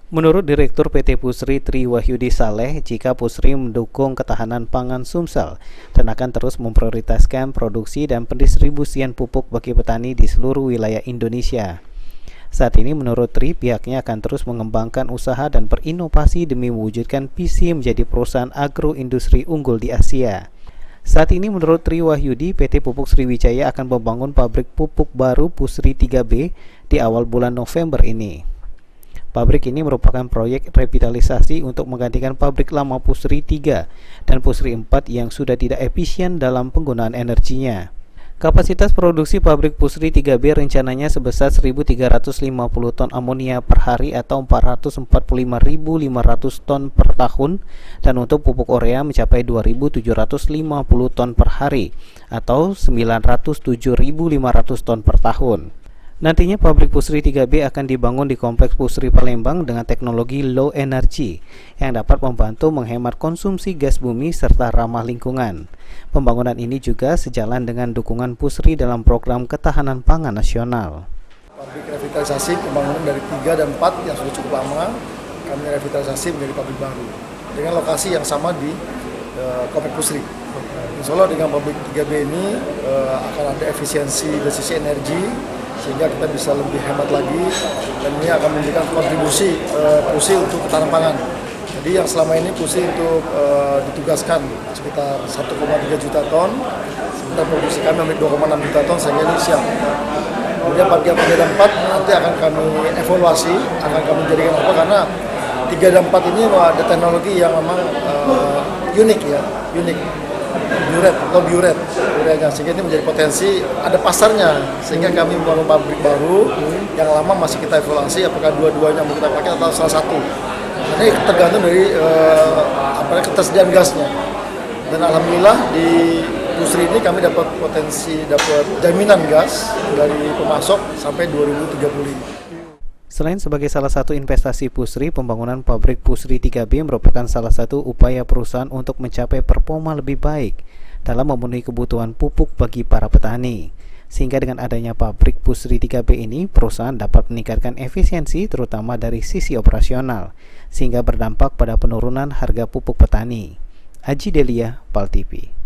Menurut Direktur PT Pusri Tri Wahyudi Saleh, jika Pusri mendukung ketahanan pangan Sumsel dan akan terus memprioritaskan produksi dan pendistribusian pupuk bagi petani di seluruh wilayah Indonesia. Saat ini menurut Tri, pihaknya akan terus mengembangkan usaha dan berinovasi demi mewujudkan visi menjadi perusahaan agroindustri unggul di Asia. Saat ini menurut Tri Wahyudi, PT Pupuk Sriwijaya akan membangun pabrik pupuk baru Pusri 3B di awal bulan November ini. Pabrik ini merupakan proyek revitalisasi untuk menggantikan pabrik lama Pusri 3 dan Pusri 4 yang sudah tidak efisien dalam penggunaan energinya. Kapasitas produksi pabrik Pusri 3B rencananya sebesar 1.350 ton amonia per hari atau 445.500 ton per tahun, dan untuk pupuk urea mencapai 2.750 ton per hari atau 907.500 ton per tahun. Nantinya pabrik Pusri 3B akan dibangun di Kompleks Pusri Palembang dengan teknologi low energy yang dapat membantu menghemat konsumsi gas bumi serta ramah lingkungan. Pembangunan ini juga sejalan dengan dukungan Pusri dalam program ketahanan pangan nasional. Pabrik revitalisasi pembangunan dari 3 dan 4 yang sudah cukup lama, kami revitalisasi menjadi pabrik baru dengan lokasi yang sama di Kompleks Pusri. Insya Allah dengan pabrik 3B ini akan ada efisiensi dari sisi energi, sehingga kita bisa lebih hemat lagi, dan ini akan memberikan kontribusi Pusri untuk ketahanan pangan. Jadi yang selama ini Pusri untuk ditugaskan sekitar 1,3 juta ton, sementara produksi kami hampir 2,6 juta ton, sehingga ini siap. Kemudian pagi 3 dan 4 nanti akan kami evaluasi, akan kami jadikan apa, karena 3 dan 4 ini ada teknologi yang memang unik ya, biuret, sehingga ini menjadi potensi, ada pasarnya, sehingga kami membangun pabrik baru yang lama masih kita evaluasi apakah dua-duanya mau kita pakai atau salah satu. Ini tergantung dari ketersediaan gasnya, dan alhamdulillah di Pusri ini kami dapat jaminan gas dari pemasok sampai 2035. Selain sebagai salah satu investasi Pusri, pembangunan pabrik Pusri 3B merupakan salah satu upaya perusahaan untuk mencapai performa lebih baik dalam memenuhi kebutuhan pupuk bagi para petani. Sehingga dengan adanya pabrik Pusri 3B ini, perusahaan dapat meningkatkan efisiensi terutama dari sisi operasional, sehingga berdampak pada penurunan harga pupuk petani. Aji Delia, PAL TV.